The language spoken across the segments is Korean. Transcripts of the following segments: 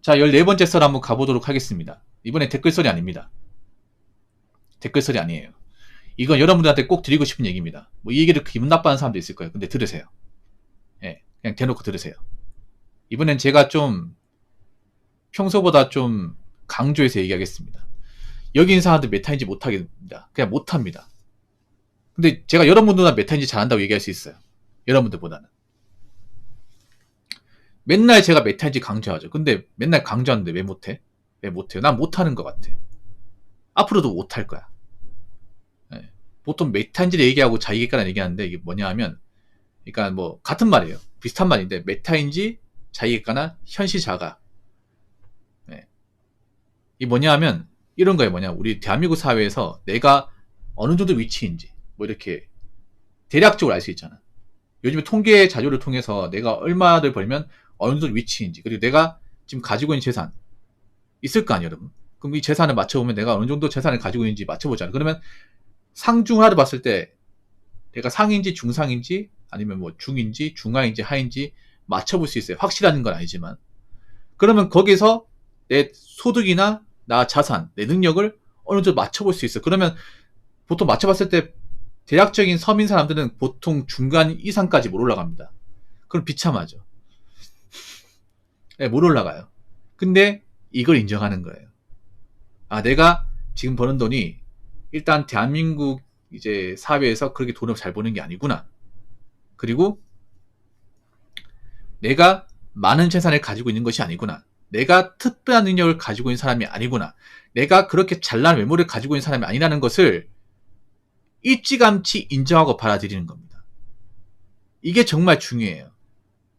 자, 14번째 썰 한번 가보도록 하겠습니다. 이번에 댓글썰이 아닙니다. 댓글썰이 아니에요. 이건 여러분들한테 꼭 드리고 싶은 얘기입니다. 뭐 이 얘기를 기분 나빠하는 사람도 있을 거예요. 근데 들으세요. 예, 그냥 대놓고 들으세요. 이번엔 제가 좀 평소보다 좀 강조해서 얘기하겠습니다. 여기 있는 사람들 메타인지 못하겠습니다. 그냥 못합니다. 근데 제가 여러분들보다 메타인지 잘한다고 얘기할 수 있어요. 여러분들보다는. 맨날 제가 메타인지 강조하죠. 근데 맨날 강조하는데 왜 못해? 왜 못해요? 난 못하는 것 같아. 앞으로도 못할 거야. 네. 보통 메타인지를 얘기하고 자기객관을 얘기하는데 이게 뭐냐 하면, 그러니까 뭐 같은 말이에요. 비슷한 말인데 메타인지 자기객관화 현시자가. 네. 이 뭐냐 하면 이런 거예요. 뭐냐, 우리 대한민국 사회에서 내가 어느 정도 위치인지 뭐 이렇게 대략적으로 알 수 있잖아. 요즘에 통계 자료를 통해서 내가 얼마를 벌면 어느 정도 위치인지, 그리고 내가 지금 가지고 있는 재산 있을 거 아니에요, 여러분. 그럼 이 재산을 맞춰보면 내가 어느 정도 재산을 가지고 있는지 맞춰보잖아요. 그러면 상중하를 봤을 때 내가 상인지 중상인지 아니면 뭐 중인지 중하인지 하인지 맞춰볼 수 있어요. 확실한 건 아니지만. 그러면 거기서 내 소득이나 나 자산, 내 능력을 어느 정도 맞춰볼 수 있어. 그러면 보통 맞춰봤을 때 대략적인 서민 사람들은 보통 중간 이상까지 못 올라갑니다. 그럼 비참하죠. 네, 못 올라가요. 근데 이걸 인정하는 거예요. 아, 내가 지금 버는 돈이 일단 대한민국 이제 사회에서 그렇게 돈을 잘 버는 게 아니구나. 그리고 내가 많은 재산을 가지고 있는 것이 아니구나. 내가 특별한 능력을 가지고 있는 사람이 아니구나. 내가 그렇게 잘난 외모를 가지고 있는 사람이 아니라는 것을 일찌감치 인정하고 받아들이는 겁니다. 이게 정말 중요해요.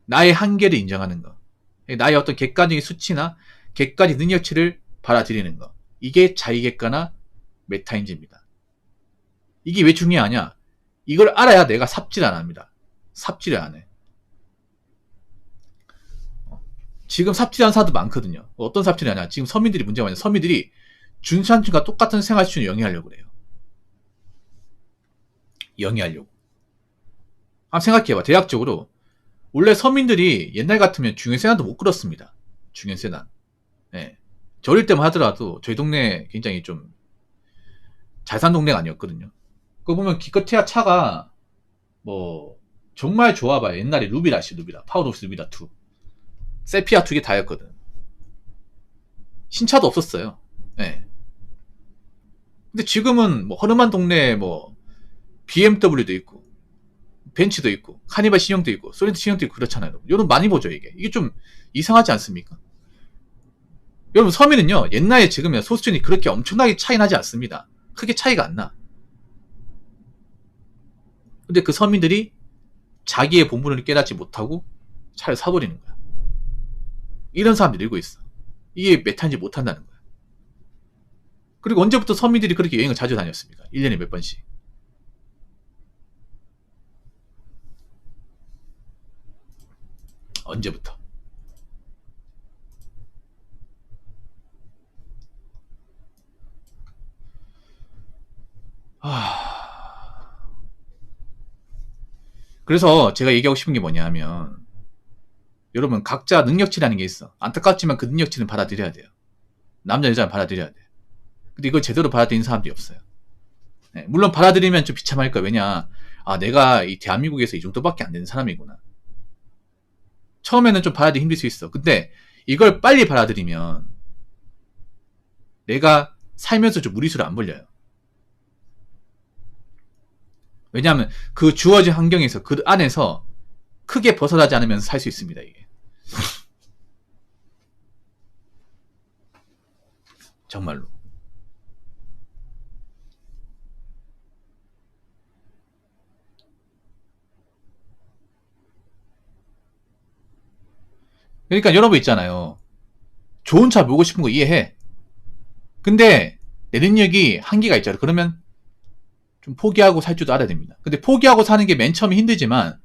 나의 한계를 인정하는 거. 나의 어떤 객관적인 수치나 객관적 능력치를 받아들이는 거. 이게 자기객관화 메타인지입니다. 이게 왜 중요하냐? 이걸 알아야 내가 삽질 안 합니다. 삽질을 안 해. 지금 삽질하는 사람도 많거든요. 어떤 삽질을 하냐? 지금 서민들이 문제가 많아요. 서민들이 중산층과 똑같은 생활 수준을 영위하려고 그래요. 영위하려고. 한번 생각해봐. 대략적으로 원래 서민들이 옛날 같으면 중형세단도 못 끌었습니다. 중형세단. 네. 저 어릴 때만 하더라도 저희 동네 굉장히 좀 잘 산 동네가 아니었거든요. 그거 보면 기껏해야 차가 뭐 정말 좋아봐요. 옛날에 루비라시, 루비라, 파워록스 루비라 2, 세피아 2개 다였거든. 신차도 없었어요. 네. 근데 지금은 뭐 허름한 동네에 뭐 BMW도 있고 벤츠도 있고 카니발 신형도 있고 소렌토 신형도 있고 그렇잖아요. 여러분 많이 보죠. 이게 좀 이상하지 않습니까? 여러분 서민은요 옛날에 지금이야 소수준이 그렇게 엄청나게 차이 나지 않습니다. 크게 차이가 안 나. 근데 그 서민들이 자기의 본분을 깨닫지 못하고 차를 사버리는 거야. 이런 사람들이 늘고 있어. 이게 메타인지 못한다는 거야. 그리고 언제부터 서민들이 그렇게 여행을 자주 다녔습니까? 1년에 몇 번씩. 언제부터? 그래서 제가 얘기하고 싶은 게 뭐냐 하면 여러분 각자 능력치라는 게 있어. 안타깝지만 그 능력치는 받아들여야 돼요. 남자 여자는 받아들여야 돼. 근데 이걸 제대로 받아들이는 사람들이 없어요. 네, 물론 받아들이면 좀 비참할 거야. 왜냐, 아 내가 이 대한민국에서 이 정도밖에 안 되는 사람이구나. 처음에는 좀 받아들이기 힘들 수 있어. 근데 이걸 빨리 받아들이면 내가 살면서 좀 무리수를 안 벌려요. 왜냐하면 그 주어진 환경에서 그 안에서 크게 벗어나지 않으면서 살 수 있습니다. 이게 정말로. 그러니까 여러분 있잖아요. 좋은 차 모으고 싶은 거 이해해. 근데 내 능력이 한계가 있잖아. 그러면 좀 포기하고 살 줄도 알아야 됩니다. 근데 포기하고 사는 게 맨 처음에 힘들지만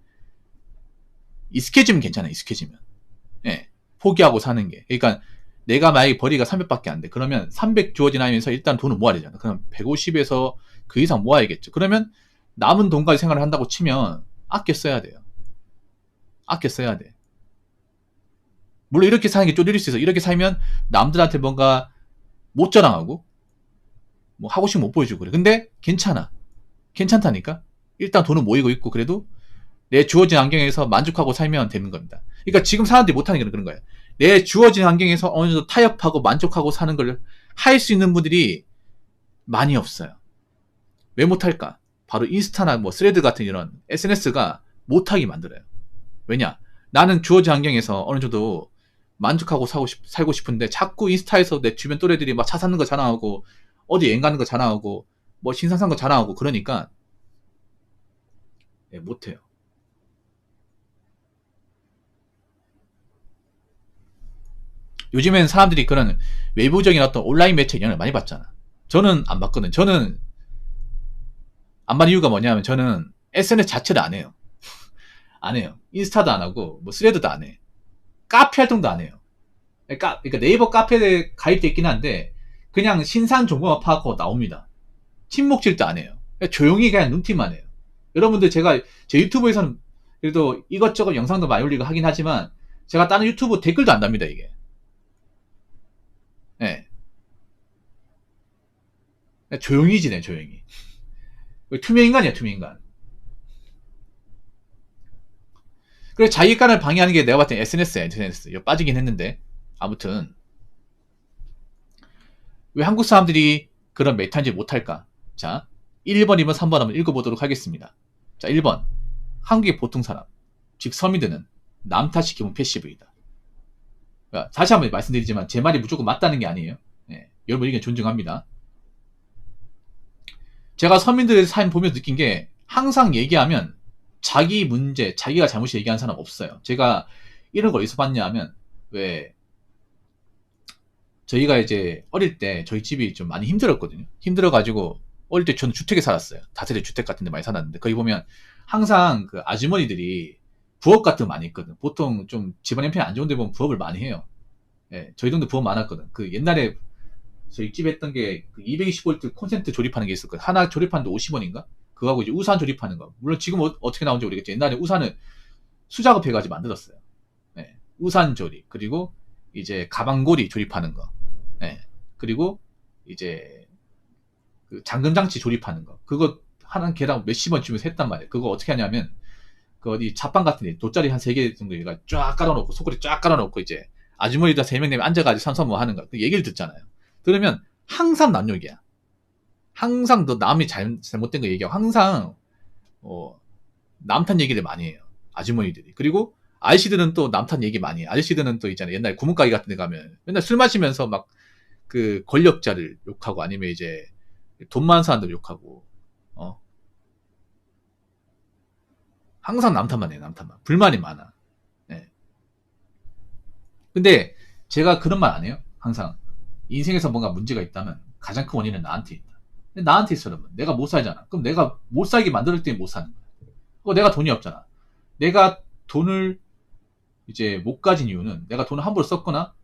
익숙해지면 괜찮아요. 익숙해지면. 예. 포기하고 사는 게. 그러니까 내가 만약에 벌이가 300밖에 안 돼. 그러면 300 주어진 하면서 일단 돈을 모아야 되잖아. 그럼 150에서 그 이상 모아야겠죠. 그러면 남은 돈까지 생활을 한다고 치면 아껴 써야 돼요. 아껴 써야 돼. 물론 이렇게 사는 게 쪼들릴 수 있어. 이렇게 살면 남들한테 뭔가 못 자랑하고 뭐 하고 싶으면 못 보여주고 그래. 근데 괜찮아. 괜찮다니까. 일단 돈은 모이고 있고 그래도 내 주어진 환경에서 만족하고 살면 되는 겁니다. 그러니까 지금 사람들이 못하는 게 그런 거예요. 내 주어진 환경에서 어느 정도 타협하고 만족하고 사는 걸 할 수 있는 분들이 많이 없어요. 왜 못할까? 바로 인스타나 뭐 스레드 같은 이런 SNS가 못하게 만들어요. 왜냐? 나는 주어진 환경에서 어느 정도 만족하고 살고 싶은데 자꾸 인스타에서 내 주변 또래들이 막 차 사는 거 자랑하고 어디 여행 가는 거 자랑하고 뭐 신상 산 거 자랑하고 그러니까 못해요. 요즘엔 사람들이 그런 외부적인 어떤 온라인 매체 영향을 많이 받잖아. 저는 안 받거든. 저는 안 받는 이유가 뭐냐면 저는 SNS 자체를 안 해요. 안 해요. 인스타도 안 하고 뭐 스레드도 안 해. 카페 활동도 안 해요. 그러니까 네이버 카페에 가입돼 있긴 한데 그냥 신상 정보만 파악하고 나옵니다. 침묵질도 안 해요. 그냥 조용히 그냥 눈팅만 해요. 여러분들 제가 제 유튜브에서는 그래도 이것저것 영상도 많이 올리고 하긴 하지만 제가 다른 유튜브 댓글도 안 답니다 이게. 네. 조용히 지내 조용히. 투명인간이야 투명인간. 그래 자기간을 방해하는 게 내가 봤을 때 SNS야 SNS. 빠지긴 했는데 아무튼 왜 한국 사람들이 그런 메타인지 못할까? 자 1번, 2번, 3번 한번 읽어보도록 하겠습니다. 자 1번 한국의 보통 사람 즉 서민들은 남 탓이 기본 패시브이다. 그러니까 다시 한번 말씀드리지만 제 말이 무조건 맞다는 게 아니에요. 네, 여러분 의견 존중합니다. 제가 서민들의 삶 보면서 느낀 게 항상 얘기하면 자기 문제, 자기가 잘못이 얘기하는 사람 없어요. 제가 이런 걸 어디서 봤냐 하면 왜 저희가 이제 어릴 때 저희 집이 좀 많이 힘들었거든요. 힘들어가지고 어릴 때 저는 주택에 살았어요. 다세대 주택 같은 데 많이 살았는데 거기 보면 항상 그 아주머니들이 부업 같은 거 많이 있거든. 보통 좀 집안 형편이 안 좋은 데 보면 부업을 많이 해요. 예, 저희 동네 부업 많았거든. 그 옛날에 저희 집에 했던 게 220V 콘센트 조립하는 게 있었거든. 하나 조립하는데 50원인가? 그거하고 이제 우산 조립하는 거. 물론 지금 어떻게 나온지 모르겠지. 옛날에 우산을 수작업 해가지고 만들었어요. 예, 우산 조립. 그리고 이제 가방고리 조립하는 거. 예, 그리고 이제 그 잠금장치 조립하는 거. 그거 하나 개당 몇십 원 주면서 했단 말이에요. 그거 어떻게 하냐면 그 어디 자판 같은 데 돗자리 한 3개 정도 얘가 쫙 깔아놓고 소쿠리 쫙 깔아놓고 이제 아주머니들 3명 되면 앉아가지고 삼삼뭐 하는 거. 그 얘기를 듣잖아요. 그러면 항상 남 욕이야. 항상 너 남이 잘못된 거 얘기하고 항상 남탄 얘기를 많이 해요. 아주머니들이. 그리고 아저씨들은 또 남탄 얘기 많이 해. 아저씨들은 또 있잖아요. 옛날 구멍가게 같은 데 가면 맨날 술 마시면서 막 그 권력자를 욕하고 아니면 이제 돈 많은 사람들 욕하고 항상 남탄만 해요. 남탄만. 불만이 많아. 네. 근데 제가 그런 말 안 해요. 항상 인생에서 뭔가 문제가 있다면 가장 큰 원인은 나한테 있다. 나한테 있어 여러분. 내가 못 살잖아. 그럼 내가 못 살게 만들 때문에 못 사는 거야. 내가 돈이 없잖아. 내가 돈을 이제 못 가진 이유는 내가 돈을 함부로 썼거나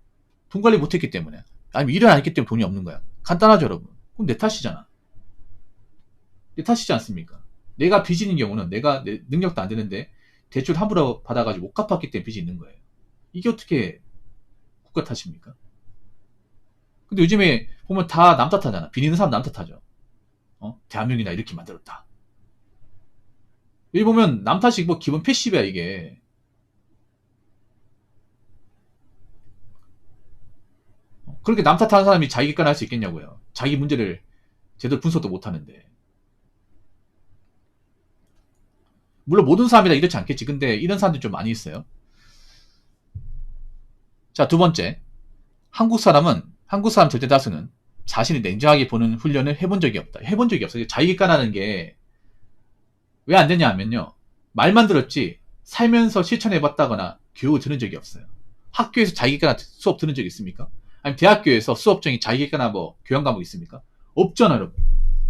돈 관리 못했기 때문에 아니면 일을 안 했기 때문에 돈이 없는 거야. 간단하죠 여러분. 그럼 내 탓이잖아. 내 탓이지 않습니까? 내가 빚이 있는 경우는 내가 내 능력도 안 되는데 대출 함부로 받아가지고 못 갚았기 때문에 빚이 있는 거예요. 이게 어떻게 국가 탓입니까? 근데 요즘에 보면 다 남 탓하잖아. 빚 있는 사람 남 탓하죠. 대한민국이나 이렇게 만들었다. 여기 보면 남 탓이 뭐 기본 패시브야 이게. 그렇게 남 탓하는 사람이 자기 객관할 수 있겠냐고요. 자기 문제를 제대로 분석도 못하는데. 물론 모든 사람이 다 이렇지 않겠지. 근데 이런 사람들이 좀 많이 있어요. 자, 두 번째. 한국 사람 절대 다수는 자신이 냉정하게 보는 훈련을 해본 적이 없다. 해본 적이 없어요. 자기 객관하는 게 왜 안 되냐 하면요. 말만 들었지 살면서 실천해봤다거나 교육을 들은 적이 없어요. 학교에서 자기 객관 수업 들은 적 있습니까? 아니면 대학교에서 수업 중에 자기 객관화 뭐 교양 과목 있습니까? 없잖아요, 여러분.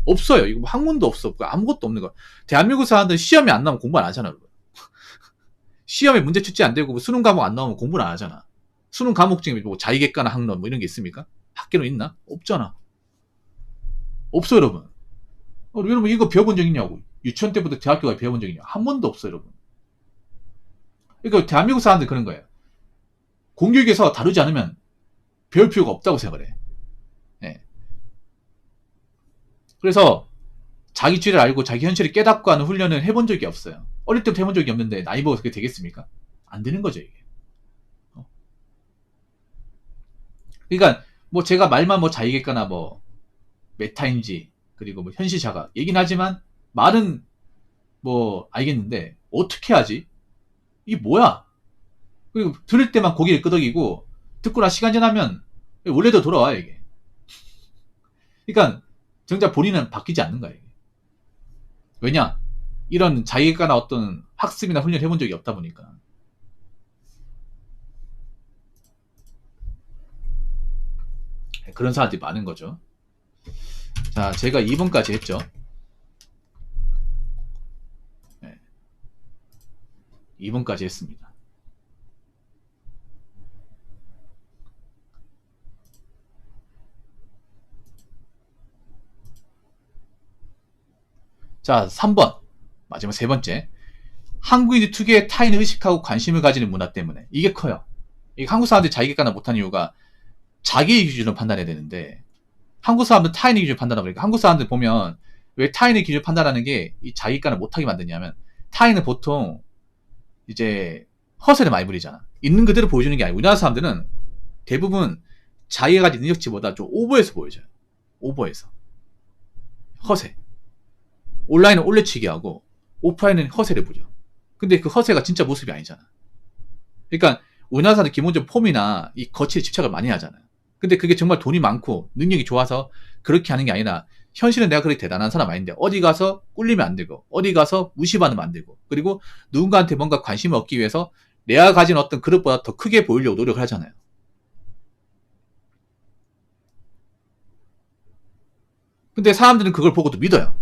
없어요. 이거 뭐 학문도 없어. 아무것도 없는 거. 대한민국 사람들 시험이 안 나오면 공부 안 하잖아, 여러분. 시험에 문제 출제 안 되고 수능 과목 안 나오면 공부를 안 하잖아. 수능 과목 중에 뭐 자기 객관화 학론 뭐 이런 게 있습니까? 학교는 있나? 없잖아. 없어, 여러분. 여러분 이거 배워본 적 있냐고. 유치원 때부터 대학교까지 배워본 적 있냐? 한 번도 없어요, 여러분. 그러니까 대한민국 사람들 그런 거예요. 공교육에서 다루지 않으면 배울 필요가 없다고 생각을 해. 예. 그래서 자기 주의를 알고 자기 현실을 깨닫고 하는 훈련을 해본 적이 없어요. 어릴 때부터 해본 적이 없는데 나이 먹어서 그게 되겠습니까? 안 되는 거죠, 이게. 그러니까 뭐 제가 말만 뭐 자의객과나 뭐 메타인지 그리고 뭐 현실자가 얘긴 하지만 말은 뭐 알겠는데 어떻게 하지? 이게 뭐야? 그리고 들을 때만 고개를 끄덕이고 듣고 나 시간 지나면 원래대로 돌아와 이게. 그러니까 정작 본인은 바뀌지 않는 거야 이게. 왜냐? 이런 자기가나 어떤 학습이나 훈련을 해본 적이 없다 보니까. 그런 사람들이 많은 거죠. 자, 제가 2번까지 했죠. 네. 2번까지 했습니다. 자, 3번. 마지막 세 번째. 한국인이 특유의 타인을 의식하고 관심을 가지는 문화 때문에. 이게 커요. 이게 한국 사람들이 자기객관화 못하는 이유가 자기의 기준으로 판단해야 되는데 한국 사람들은 타인의 기준으로 판단하고 그러니까 한국 사람들 보면 왜 타인의 기준으로 판단하는 게 이 자기객관을 못하게 만드냐면 타인은 보통 이제 허세를 많이 부리잖아. 있는 그대로 보여주는 게 아니고 우리나라 사람들은 대부분 자기가 가진 능력치보다 좀 오버해서 보여줘요. 오버해서. 허세. 온라인은 올려치기 하고 오프라인은 허세를 부려. 근데 그 허세가 진짜 모습이 아니잖아. 그러니까 우리나라 사람들 기본적으로 폼이나 이 거치에 집착을 많이 하잖아요. 근데 그게 정말 돈이 많고 능력이 좋아서 그렇게 하는 게 아니라 현실은 내가 그렇게 대단한 사람 아닌데 어디 가서 꿀리면 안 되고 어디 가서 무시받으면 안 되고 그리고 누군가한테 뭔가 관심을 얻기 위해서 내가 가진 어떤 그릇보다 더 크게 보이려고 노력을 하잖아요. 근데 사람들은 그걸 보고 또 믿어요.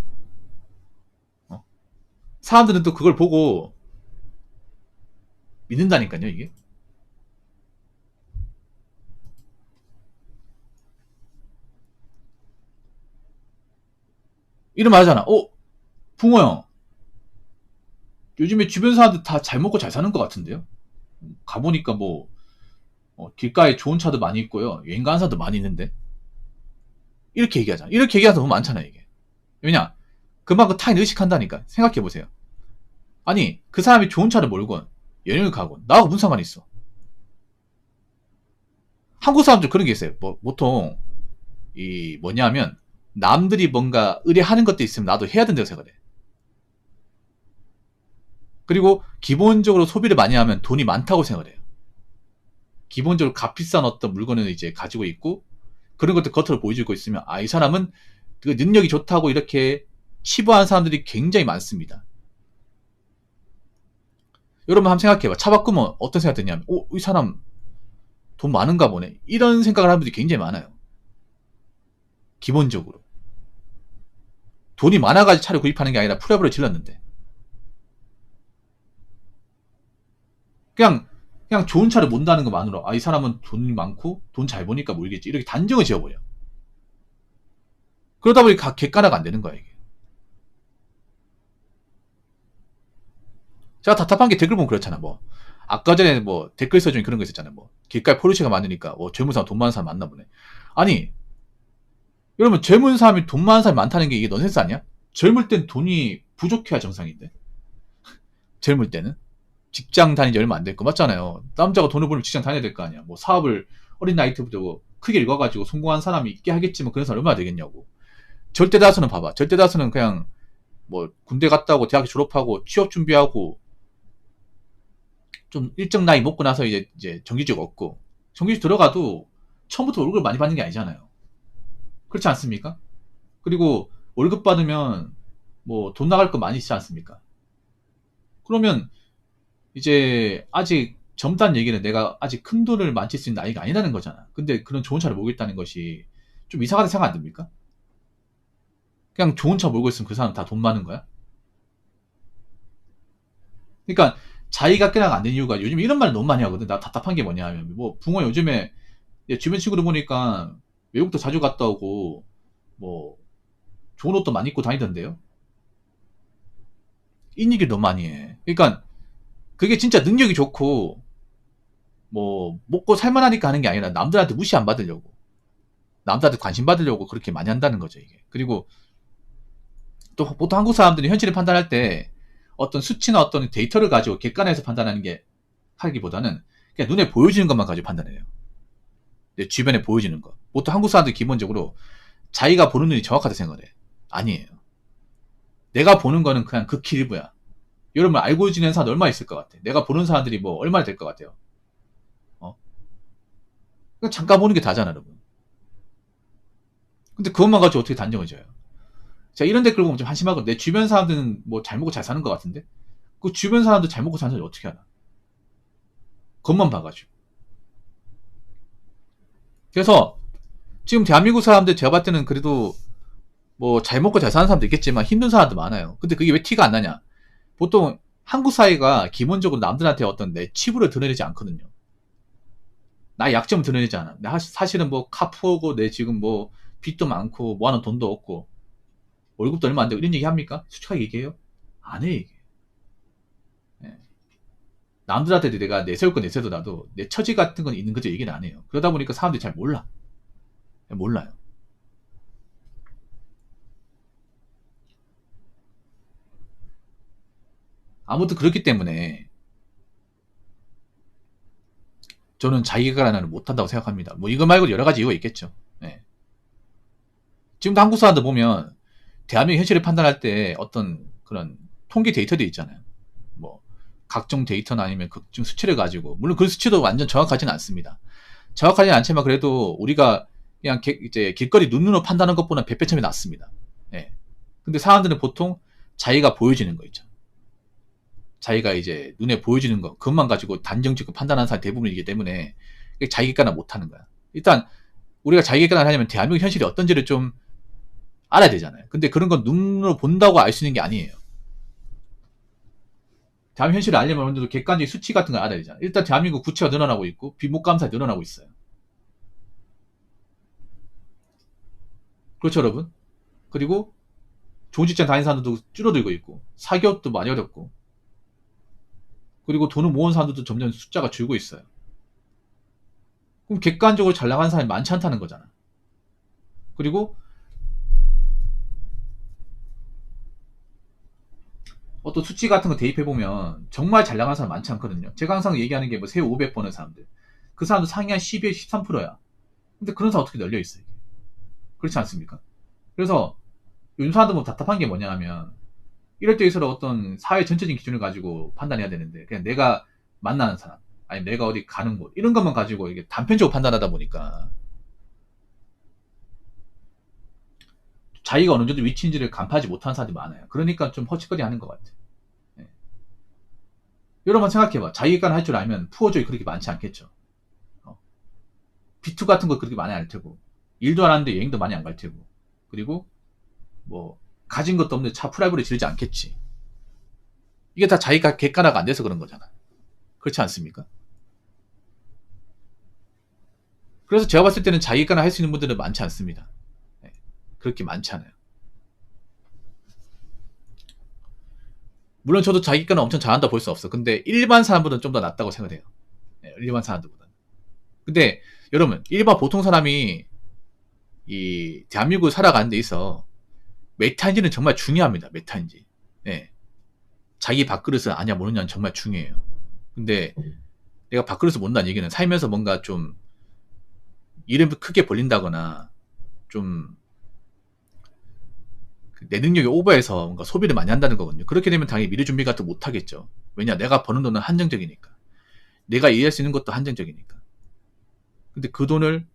사람들은 또 그걸 보고 믿는다니까요, 이게. 이런 말 하잖아. 붕어 형. 요즘에 주변 사람들 다 잘 먹고 잘 사는 것 같은데요? 가보니까 뭐, 길가에 좋은 차도 많이 있고요. 여행 가는 사람도 많이 있는데. 이렇게 얘기하잖아. 이렇게 얘기하는 사람 너무 많잖아, 이게. 왜냐? 그만큼 타인 의식한다니까. 생각해보세요. 아니, 그 사람이 좋은 차를 몰건, 여행을 가건, 나하고 무슨 상관이 있어? 한국 사람들 그런 게 있어요. 뭐, 보통, 뭐냐면, 남들이 뭔가 의뢰하는 것도 있으면 나도 해야 된다고 생각해. 그리고 기본적으로 소비를 많이 하면 돈이 많다고 생각을 해요. 기본적으로 값비싼 어떤 물건을 이제 가지고 있고 그런 것들 겉으로 보여주고 있으면 이 사람은 그 능력이 좋다고 이렇게 치부하는 사람들이 굉장히 많습니다. 여러분 한번 생각해봐. 차 바꾸면 어떤 생각 드냐면 이 사람 돈 많은가 보네. 이런 생각을 하는 분들이 굉장히 많아요. 기본적으로. 돈이 많아가지고 차를 구입하는 게 아니라 풀업을 질렀는데. 그냥 좋은 차를 몬다는 것만으로 이 사람은 돈이 많고 돈 잘 버니까 모르겠지 이렇게 단정을 지어버려. 그러다 보니 객관화가 안 되는 거야 이게. 제가 답답한 게 댓글 보면 그렇잖아. 뭐 아까 전에 뭐 댓글 써주는 그런 거 있었잖아요. 뭐 길가에 포르쉐가 많으니까 젊은 사람 돈 많은 사람 많나 보네. 아니 여러분 젊은 사람이 돈 많은 사람이 많다는 게 이게 넌센스 아니야? 젊을 땐 돈이 부족해야 정상인데. 젊을 때는 직장 다닌 지 얼마 안 됐고 맞잖아요. 남자가 돈을 벌면 직장 다녀야 될 거 아니야. 뭐 사업을 어린 나이 때부터 뭐 크게 읽어가지고 성공한 사람이 있게 하겠지만 그런 사람 얼마나 되겠냐고. 절대 다수는 봐봐. 절대 다수는 그냥 뭐 군대 갔다 오고 대학 졸업하고 취업 준비하고 좀 일정 나이 먹고 나서 이제 정규직 얻고 정규직 들어가도 처음부터 월급을 많이 받는 게 아니잖아요. 그렇지 않습니까? 그리고 월급 받으면 뭐 돈 나갈 거 많이 있지 않습니까? 그러면 이제 아직 젊다는 얘기는 내가 아직 큰 돈을 만질 수 있는 나이가 아니라는 거잖아. 근데 그런 좋은 차를 몰고 있다는 것이 좀 이상하다 생각 안 듭니까? 그냥 좋은 차 몰고 있으면 그 사람 다 돈 많은 거야? 그러니까 자기가 깨나가 안 되는 이유가 요즘 이런 말을 너무 많이 하거든. 나 답답한 게 뭐냐 하면 뭐 붕어 요즘에 주변 친구들 보니까 외국도 자주 갔다 오고 뭐 좋은 옷도 많이 입고 다니던데요. 이 얘기를 너무 많이 해. 그러니까 그게 진짜 능력이 좋고 뭐 먹고 살만하니까 하는 게 아니라 남들한테 무시 안 받으려고, 남들한테 관심 받으려고 그렇게 많이 한다는 거죠, 이게. 그리고 또 보통 한국 사람들이 현실을 판단할 때 어떤 수치나 어떤 데이터를 가지고 객관해서 판단하는 게 하기보다는 그냥 눈에 보여지는 것만 가지고 판단해요. 내 주변에 보여지는 거. 보통 한국 사람들이 기본적으로 자기가 보는 눈이 정확하다 생각을 해. 아니에요. 내가 보는 거는 그냥 극히 일부야. 여러분 알고 지내는 사람 얼마 있을 것 같아? 내가 보는 사람들이 뭐 얼마나 될 것 같아요? 그냥 잠깐 보는 게 다잖아, 여러분. 근데 그것만 가지고 어떻게 단정을 져요? 자, 이런 댓글 보면 좀 한심하거든. 내 주변 사람들은 뭐 잘 먹고 잘 사는 것 같은데? 그 주변 사람들 잘 먹고 사는 사람이 어떻게 알아? 겉만 봐가지고. 그래서 지금 대한민국 사람들 제가 봤을 때는 그래도 뭐 잘 먹고 잘 사는 사람도 있겠지만 힘든 사람도 많아요. 근데 그게 왜 티가 안 나냐? 보통 한국 사회가 기본적으로 남들한테 어떤 내 치부를 드러내지 않거든요. 나의 약점을 드러내지 않아. 사실은 뭐 카푸고 내 지금 뭐 빚도 많고 뭐 하는 돈도 없고 월급도 얼마 안 되고 이런 얘기 합니까? 솔직하게 얘기해요? 안 해, 이게. 예. 남들한테 내가 내세울 건 내세우더라도 내 처지 같은 건 있는 거죠. 얘기는 안 해요. 그러다 보니까 사람들이 잘 몰라. 몰라요. 아무튼 그렇기 때문에 저는 자기개발을 못한다고 생각합니다. 뭐 이거 말고 여러 가지 이유가 있겠죠. 예. 지금도 한국 사람들 보면 대한민국 현실을 판단할 때 어떤 그런 통계 데이터들이 있잖아요. 뭐 각종 데이터나 아니면 각종 수치를 가지고, 물론 그 수치도 완전 정확하지는 않습니다. 정확하지는 않지만 그래도 우리가 그냥 이제 길거리 눈으로 판단하는 것보다 백 배 차이 낫습니다. 예. 근데 사람들은 보통 자기가 보여지는 거 있죠. 자기가 이제 눈에 보여지는 거, 그것만 가지고 단정짓고 판단하는 사람이 대부분이기 때문에 자기 객관화 못하는 거야. 일단 우리가 자기 객관화를 하려면 대한민국 현실이 어떤지를 좀 알아야 되잖아요. 근데 그런 건 눈으로 본다고 알 수 있는 게 아니에요. 대한민국 현실을 알려면 어느 정도 객관적인 수치 같은 걸 알아야 되잖아요. 일단 대한민국 부채가 늘어나고 있고 빈목감사가 늘어나고 있어요. 그렇죠, 여러분? 그리고 좋은 직장 다니는 사람들도 줄어들고 있고 사기업도 많이 어렵고, 그리고 돈을 모은 사람들도 점점 숫자가 줄고 있어요. 그럼 객관적으로 잘 나가는 사람이 많지 않다는 거잖아. 그리고 어떤 수치 같은 거 대입해보면 정말 잘 나가는 사람 많지 않거든요. 제가 항상 얘기하는 게 뭐 세 500번의 사람들. 그 사람들 상위 한 12에 13%야. 근데 그런 사람 어떻게 널려있어요? 그렇지 않습니까? 그래서 요즘 사람들 뭐 답답한 게 뭐냐 하면 이럴 때일수록 어떤 사회 전체적인 기준을 가지고 판단해야 되는데 그냥 내가 만나는 사람, 아니면 내가 어디 가는 곳, 이런 것만 가지고 이게 단편적으로 판단하다 보니까 자기가 어느 정도 위치인지를 간파하지 못하는 사람들이 많아요. 그러니까 좀 허짓거리 하는 것 같아. 예. 여러분 생각해봐. 자기가 할 줄 알면 푸어족이 그렇게 많지 않겠죠. 비투 같은 거 그렇게 많이 안 할 테고, 일도 안 하는데 여행도 많이 안 갈 테고, 그리고 뭐 가진 것도 없는데 차 프라이브를 지르지 않겠지. 이게 다 자기가 객관화가 안 돼서 그런 거잖아. 그렇지 않습니까? 그래서 제가 봤을 때는 자기 객관화 할 수 있는 분들은 많지 않습니다. 네. 그렇게 많지 않아요. 물론 저도 자기 객관화 엄청 잘한다 볼 수 없어. 근데 일반 사람보다는 좀 더 낫다고 생각해요. 네, 일반 사람들보다. 근데 여러분, 일반 보통 사람이 이 대한민국을 살아가는 데 있어 메타인지는 정말 중요합니다. 메타인지. 네. 자기 밥그릇을 아냐 모르냐는 정말 중요해요. 근데 내가 밥그릇을 모른다는 얘기는 살면서 뭔가 좀 일을 크게 벌린다거나 좀 내 능력이 오버해서 뭔가 소비를 많이 한다는 거거든요. 그렇게 되면 당연히 미래 준비 같은 거 못 하겠죠. 왜냐, 내가 버는 돈은 한정적이니까. 내가 이해할 수 있는 것도 한정적이니까. 근데 그 돈을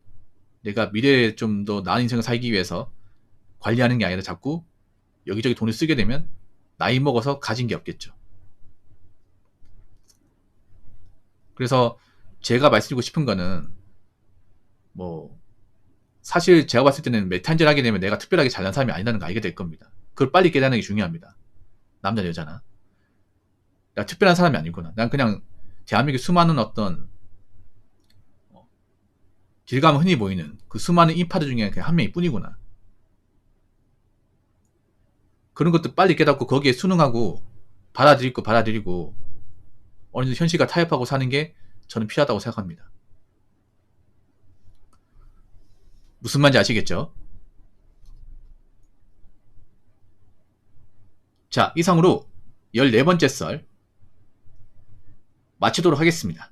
내가 미래에 좀 더 나은 인생을 살기 위해서 관리하는 게 아니라 자꾸 여기저기 돈을 쓰게 되면 나이 먹어서 가진 게 없겠죠. 그래서 제가 말씀드리고 싶은 거는 뭐 사실 제가 봤을 때는 메탄질 하게 되면 내가 특별하게 잘난 사람이 아니라는 걸 알게 될 겁니다. 그걸 빨리 깨닫는 게 중요합니다. 남자 여자나. 내가 특별한 사람이 아니구나. 난 그냥 대한민국 수많은 어떤 길 가면 흔히 보이는 그 수많은 인파들 중에 그냥 한 명일 뿐이구나. 그런 것도 빨리 깨닫고 거기에 순응하고 받아들이고 어느 정도 현실과 타협하고 사는 게 저는 필요하다고 생각합니다. 무슨 말인지 아시겠죠? 자, 이상으로 14번째 썰 마치도록 하겠습니다.